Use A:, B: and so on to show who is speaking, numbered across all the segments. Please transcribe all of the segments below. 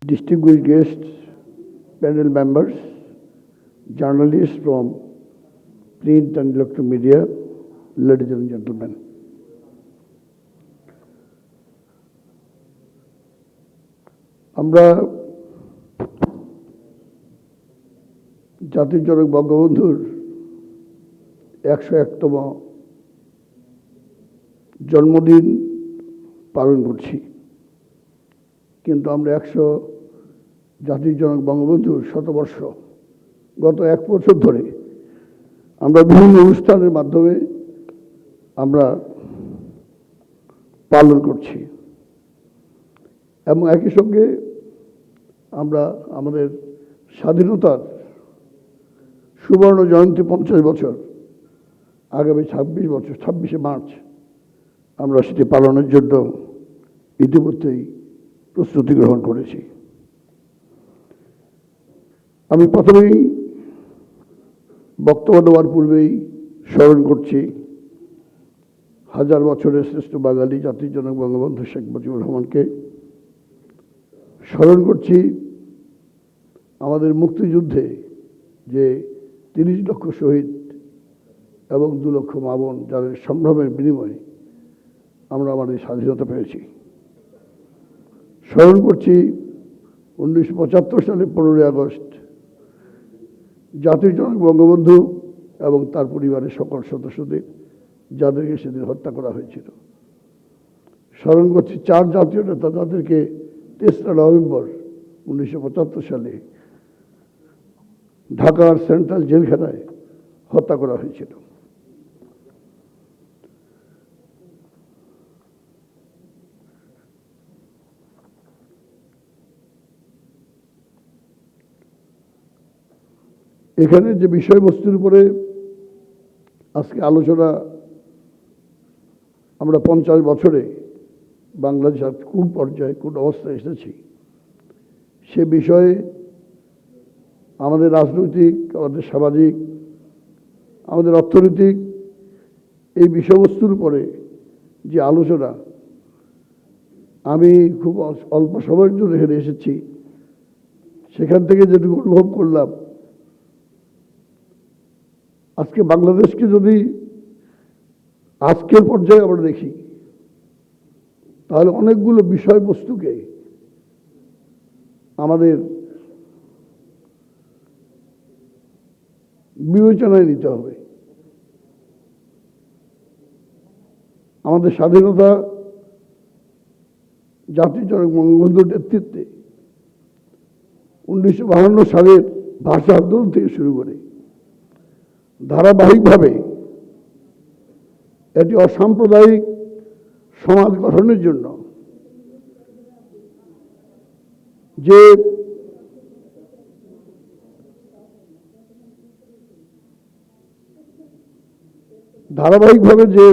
A: distinguished guests, panel members, journalists from print and electronic media, ladies and gentlemen. আমরা জাতির জনক বঙ্গবন্ধুর 101তম জন্মদিন পালন করছি, কিন্তু আমরা জাতির জনক বঙ্গবন্ধুর শতবর্ষ গত 1 বছর ধরে আমরা বিভিন্ন অনুষ্ঠানের মাধ্যমে আমরা পালন করছি এবং একই সঙ্গে আমরা আমাদের স্বাধীনতার সুবর্ণ জয়ন্তী 50 বছর আগামী 26শে মার্চ আমরা সেটি পালনের জন্য ইতিমধ্যেই প্রস্তুতি গ্রহণ করেছি। আমি প্রথমেই বক্তব্য দেওয়ার পূর্বেই স্মরণ করছি হাজার বছরের শ্রেষ্ঠ বাঙালি জাতির জনক বঙ্গবন্ধু শেখ মুজিবুর রহমানকে। স্মরণ করছি আমাদের মুক্তিযুদ্ধে যে 30 লক্ষ শহীদ এবং 2 লক্ষ মা বোন যাদের সংগ্রামের বিনিময়ে আমরা আমাদের স্বাধীনতা পেয়েছি। স্মরণ করছি 1975 সালে 15ই আগস্ট জাতির জনক বঙ্গবন্ধু এবং তার পরিবারের সকল সদস্যদের যাদেরকে সেদিন হত্যা করা হয়েছিল। স্মরণ করছি 4 জাতীয় নেতা যাদেরকে 3রা নভেম্বর 1975 সালে ঢাকার সেন্ট্রাল জেলখানায় হত্যা করা হয়েছিল। এখানে যে বিষয়বস্তুর উপরে আজকে আলোচনা, আমরা 50 বছরে বাংলাদেশ কোন পর্যায়ে কোন অবস্থায় এসেছি সে বিষয়ে আমাদের রাজনৈতিক, আমাদের সামাজিক, আমাদের অর্থনৈতিক এই বিষয়বস্তুর উপরে যে আলোচনা আমি খুব অল্প সময়ের জন্য এখানে এসেছি, সেখান থেকে যেটুকু অনুভব করলাম, আজকে বাংলাদেশকে যদি আজকের পর্যায়ে আমরা দেখি তাহলে অনেকগুলো বিষয়বস্তুকে আমাদের বিবেচনায় নিতে হবে। আমাদের স্বাধীনতা জাতির জনক বঙ্গবন্ধুর নেতৃত্বে 1952 সালের ভাষা আন্দোলন থেকে শুরু করে ধারাবাহিকভাবে এটি অসাম্প্রদায়িক সমাজ গঠনের জন্য যে ধারাবাহিকভাবে যে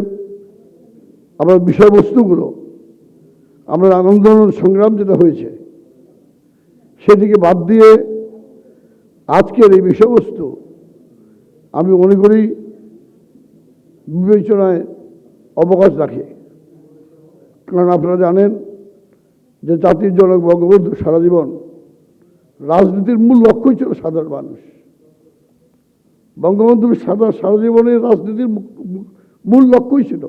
A: আমার বিষয়বস্তুগুলো, আমরা আন্দোলন সংগ্রাম যেটা হয়েছে সেটিকে বাদ দিয়ে আজকের এই বিষয়বস্তু আমি মনে করি বিবেচনায় অবকাশ রাখে। কারণ আপনারা জানেন যে জাতির জনক বঙ্গবন্ধু সারা জীবন রাজনীতির মূল লক্ষ্যই ছিল সাধারণ মানুষ। বঙ্গবন্ধুর সারা জীবনের রাজনীতির মূল লক্ষ্যই ছিল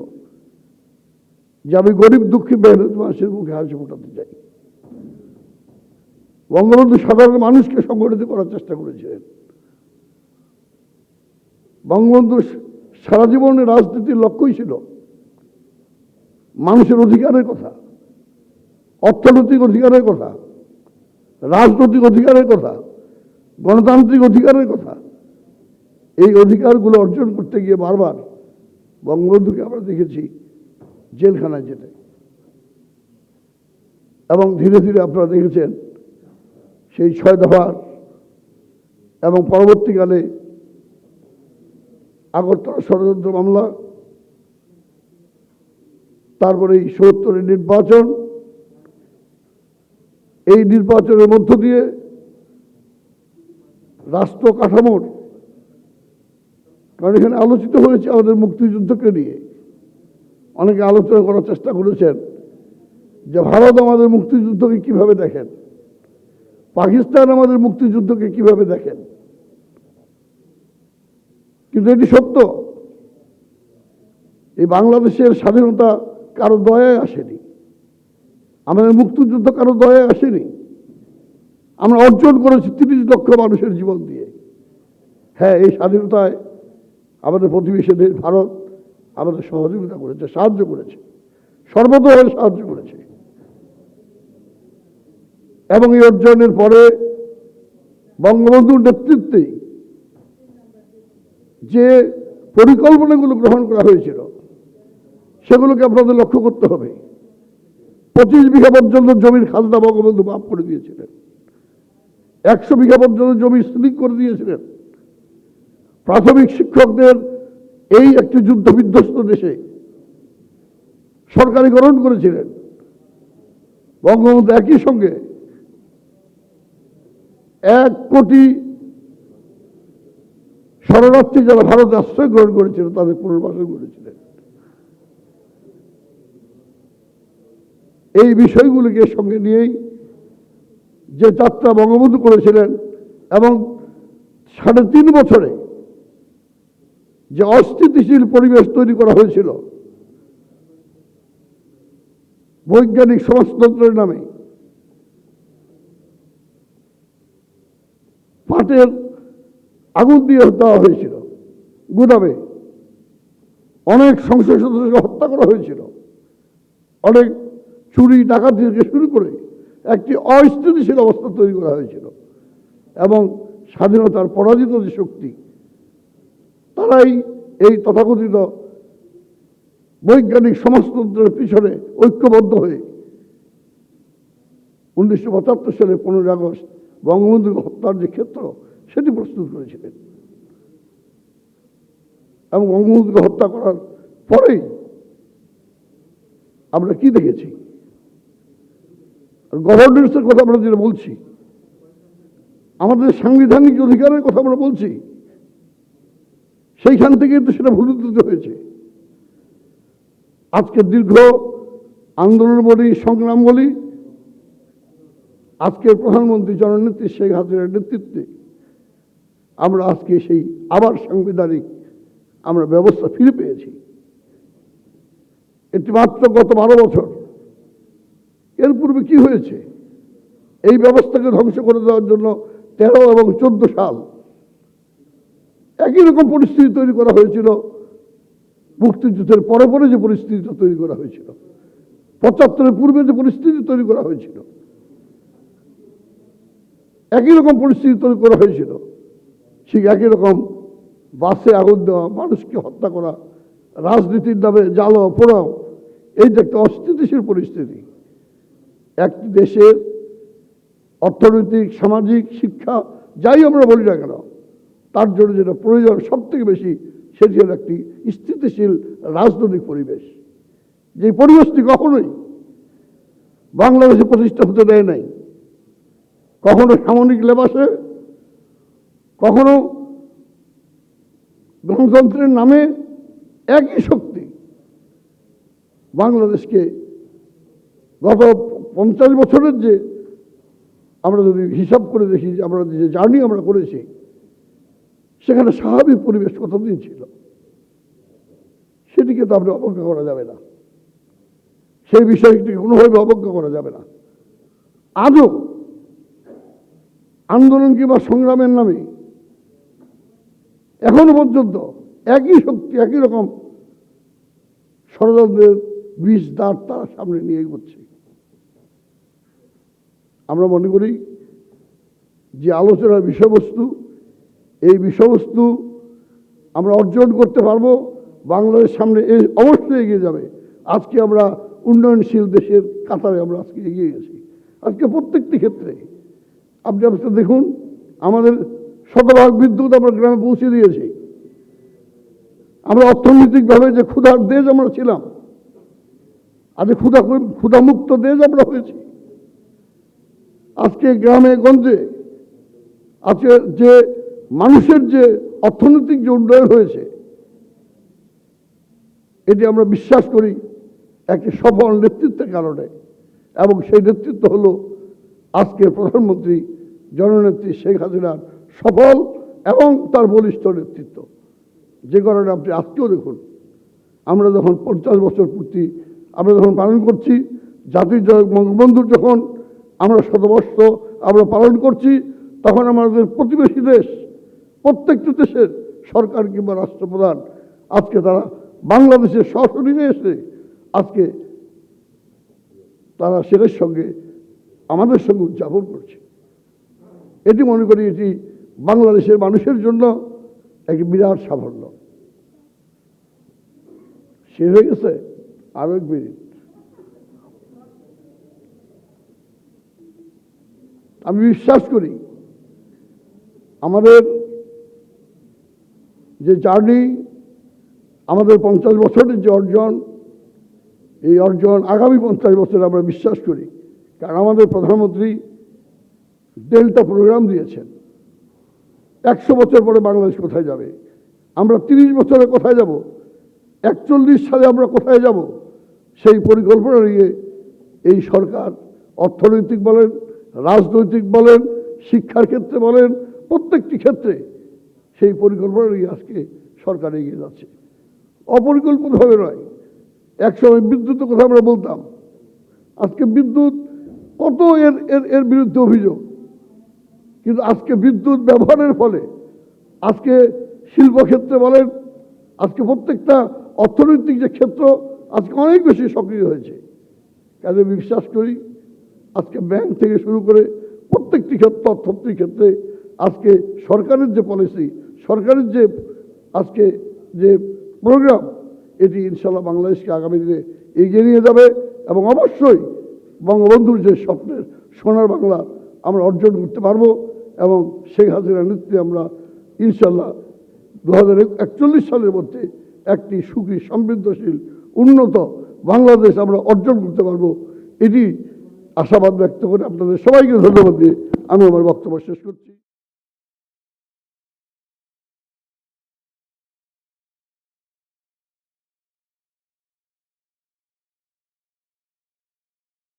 A: যে আমি গরিব দুঃখী মেহনত মানুষের মুখে হাসি ফোটাতে চাই। বঙ্গবন্ধু সাধারণ মানুষকে সংগঠিত করার চেষ্টা করেছিলেন। বঙ্গবন্ধু সারা জীবনের রাজনীতির লক্ষ্যই ছিল মানুষের অধিকারের কথা, অর্থনৈতিক অধিকারের কথা, রাজনৈতিক অধিকারের কথা, গণতান্ত্রিক অধিকারের কথা। এই অধিকারগুলো অর্জন করতে গিয়ে বারবার বঙ্গবন্ধুকে আমরা দেখেছি জেলখানায় যেতে, এবং ধীরে ধীরে আপনারা দেখেছেন সেই 6 দফার এবং পরবর্তীকালে আগরতলা ষড়যন্ত্র মামলা, তারপরে এই ৭৪-এর নির্বাচন, এই নির্বাচনের মধ্য দিয়ে রাষ্ট্র কাঠামোর, কারণ এখানে আলোচিত হয়েছে আমাদের মুক্তিযুদ্ধকে নিয়ে, অনেকে আলোচনা করার চেষ্টা করেছেন যে ভারত আমাদের মুক্তিযুদ্ধকে কিভাবে দেখেন। পাকিস্তান আমাদের মুক্তিযুদ্ধকে কিভাবে দেখেন, কিন্তু এটি সত্য। এই বাংলাদেশের স্বাধীনতা কারো দয়ায় আসেনি, আমাদের মুক্তিযুদ্ধ কারো দয়ায় আসেনি। আমরা অর্জন করেছি 30 লক্ষ মানুষের জীবন দিয়ে। হ্যাঁ, এই স্বাধীনতায় আমাদের প্রতিবেশী দেশ ভারত আমাদের সহযোগিতা করেছে, সাহায্য করেছে, সর্বতভাবে সাহায্য করেছে। এবং এই অর্জনের পরে বঙ্গবন্ধুর নেতৃত্বে যে পরিকল্পনাগুলো গ্রহণ করা হয়েছিল সেগুলোকে আপনাদের লক্ষ্য করতে হবে। 25 বিঘা পর্যন্ত জমির খাজনা বঙ্গবন্ধু মাফ করে দিয়েছিলেন, 100 বিঘা পর্যন্ত জমি স্থির করে দিয়েছিলেন। প্রাথমিক শিক্ষকদের এই একটি যুদ্ধ বিধ্বস্ত দেশে সরকারিকরণ করেছিলেন বঙ্গবন্ধু। একই সঙ্গে 1 কোটি শরণার্থী যারা ভারতে আশ্রয় গ্রহণ করেছিল তাদের পুনর্বাসন করেছিলেন। এই বিষয়গুলিকে সঙ্গে নিয়েই যে যাত্রা বঙ্গবন্ধু করেছিলেন এবং 3.5 বছরে যে অস্থিতিশীল পরিবেশ তৈরি করা হয়েছিল বৈজ্ঞানিক সমাজতন্ত্রের নামে, পাটের আগুন দিয়ে দেওয়া হয়েছিল গুদামে, অনেক সংসদ সদস্যকে হত্যা করা হয়েছিল, অনেক চুরি ডাকাতি থেকে শুরু করে একটি অস্থিতিশীল অবস্থা তৈরি করা হয়েছিল। এবং স্বাধীনতার পরাজিত যে শক্তি তারাই এই তথাকথিত বৈজ্ঞানিক সমাজতন্ত্রের পিছনে ঐক্যবদ্ধ হয়ে 1975 সালে 15 আগস্ট বঙ্গবন্ধু হত্যার যে ক্ষেত্র সেটি প্রস্তুত করেছিলেন। এবং বঙ্গবন্ধুকে হত্যা করার পরেই আমরা কি দেখেছি, গভর্নেন্সের কথা আমরা যেটা বলছি, আমাদের সাংবিধানিক অধিকারের কথা আমরা বলছি, সেইখান থেকে কিন্তু সেটা ভুলুদ্ধৃত হয়েছে। আজকে দীর্ঘ আন্দোলন বলি, সংগ্রাম বলি, আজকের প্রধানমন্ত্রী জননেত্রী শেখ হাসিনার নেতৃত্বে আমরা আজকে সেই আবার সাংবিধানিক আমরা ব্যবস্থা ফিরে পেয়েছি। এটি মাত্র গত 12 বছর। এর পূর্বে কি হয়েছে? এই ব্যবস্থাকে ধ্বংস করে দেওয়ার জন্য 13 এবং 14 সাল একই রকম পরিস্থিতি তৈরি করা হয়েছিল। মুক্তিযুদ্ধের পরে পরে যে পরিস্থিতিটা তৈরি করা হয়েছিল, 75-এর পূর্বে যে পরিস্থিতি তৈরি করা হয়েছিল, একই রকম পরিস্থিতি তৈরি করা হয়েছিল। ঠিক একই রকম বাসে আগুন দেওয়া, মানুষকে হত্যা করা, রাজনীতির নামে জ্বালাও পোড়াও, এই যে একটা অস্থিতিশীল পরিস্থিতি। একটি দেশের অর্থনৈতিক, সামাজিক, শিক্ষা যাই আমরা বলি না কেন, তার জন্য যেটা প্রয়োজন সব থেকে বেশি সেটি হল একটি স্থিতিশীল রাজনৈতিক পরিবেশ। যে পরিবেশটি কখনোই বাংলাদেশে প্রতিষ্ঠা হতে দেয় নাই, কখনো সামরিক লেবাসে, কখনো গণতন্ত্রের নামে একই শক্তি বাংলাদেশকে গত 50 বছরের যে আমরা যদি হিসাব করে দেখি, আমরা যে জার্নি আমরা করেছি, সেখানে স্বাভাবিক পরিবেশ কতদিন ছিল সেটিকে তো আপনি অবজ্ঞা করা যাবে না, সেই বিষয়টিকে কোনোভাবে অবজ্ঞা করা যাবে না। আজও আন্দোলন কিংবা সংগ্রামের নামে এখনো পর্যন্ত একই শক্তি, একই রকম ষড়যন্ত্রের বিষ দাঁড় তারা সামনে নিয়ে এগোচ্ছে। আমরা মনে করি যে আলোচনার বিষয়বস্তু, এই বিষয়বস্তু আমরা অর্জন করতে পারবো, বাংলাদেশ সামনে অবশ্যই এগিয়ে যাবে। আজকে আমরা উন্নয়নশীল দেশের কাতারে আমরা আজকে এগিয়ে গেছি। আজকে প্রত্যেকটি ক্ষেত্রে আপনি আজকে দেখুন, আমাদের 100% বিদ্যুৎ আমরা গ্রামে পৌঁছে দিয়েছি। আমরা অর্থনৈতিকভাবে যে ক্ষুধার দেশ আমরা ছিলাম, আজ ক্ষুধামুক্ত দেশ আমরা হয়েছি। আজকে গ্রামে গঞ্জে আজকে যে মানুষের যে অর্থনৈতিক যে উন্নয়ন হয়েছে, এটি আমরা বিশ্বাস করি একটি সফল নেতৃত্বের কারণে। এবং সেই নেতৃত্ব হলো আজকের প্রধানমন্ত্রী জননেত্রী শেখ হাসিনার সফল এবং তার বলিষ্ঠ নেতৃত্ব, যে কারণে আপনি আজকেও দেখুন, আমরা যখন 50 বছর পূর্তি আমরা যখন পালন করছি, জাতির জনক বঙ্গবন্ধুর যখন আমরা শতবর্ষ আমরা পালন করছি, তখন আমাদের প্রতিবেশী দেশ, প্রত্যেকটি দেশের সরকার কিংবা রাষ্ট্রপ্রধান আজকে তারা বাংলাদেশের সশরীরে এসে আজকে তারা সেটার সঙ্গে আমাদের সঙ্গে উদযাপন করছে। এটি মনে করি এটি বাংলাদেশের মানুষের জন্য এক বিরাট সাফল্য। শেষ হয়ে গেছে, আরো 1 মিনিট। আমি বিশ্বাস করি আমাদের যে জার্নি, আমাদের 50 বছরের যে অর্জন, এই অর্জন আগামী 50 বছর আমরা বিশ্বাস করি। কারণ আমাদের প্রধানমন্ত্রী ডেল্টা প্রোগ্রাম দিয়েছেন। 100 বছর পরে বাংলাদেশ কোথায় যাবে, আমরা 30 বছরে কোথায় যাব, 41 সালে আমরা কোথায় যাব, সেই পরিকল্পনা নিয়ে এই সরকার অর্থনৈতিক বলেন, রাজনৈতিক বলেন, শিক্ষার ক্ষেত্রে বলেন, প্রত্যেকটি ক্ষেত্রে সেই পরিকল্পনা নিয়ে আজকে সরকার এগিয়ে যাচ্ছে। অপরিকল্পিতভাবে নয়। একসময় বিদ্যুতের কথা আমরা বলতাম, আজকে বিদ্যুৎ কত এর বিরুদ্ধে অভিযোগ, কিন্তু আজকে বিদ্যুৎ ব্যবহারের ফলে আজকে শিল্পক্ষেত্রে বলেন, আজকে প্রত্যেকটা অর্থনৈতিক যে ক্ষেত্র আজকে অনেক বেশি সক্রিয় হয়েছে। কাজে বিশ্বাস করি আজকে ব্যাংক থেকে শুরু করে প্রত্যেকটি ক্ষেত্রে, অর্থনীতির ক্ষেত্রে আজকে সরকারের যে পলিসি, সরকারের যে আজকে যে প্রোগ্রাম, এটি ইনশাল্লাহ বাংলাদেশকে আগামী দিনে এগিয়ে নিয়ে যাবে এবং অবশ্যই বঙ্গবন্ধুর যে স্বপ্নের সোনার বাংলা আমরা অর্জন করতে পারবো এবং শেখ হাসিনার নেতৃত্বে আমরা ইনশাল্লাহ 2041 সালের মধ্যে একটি সুখী, সমৃদ্ধশীল, উন্নত বাংলাদেশ আমরা অর্জন করতে পারবো। এটি আশাবাদ ব্যক্ত করে আপনাদের সবাইকে ধন্যবাদ দিয়ে আমি আমার বক্তব্য শেষ করছি।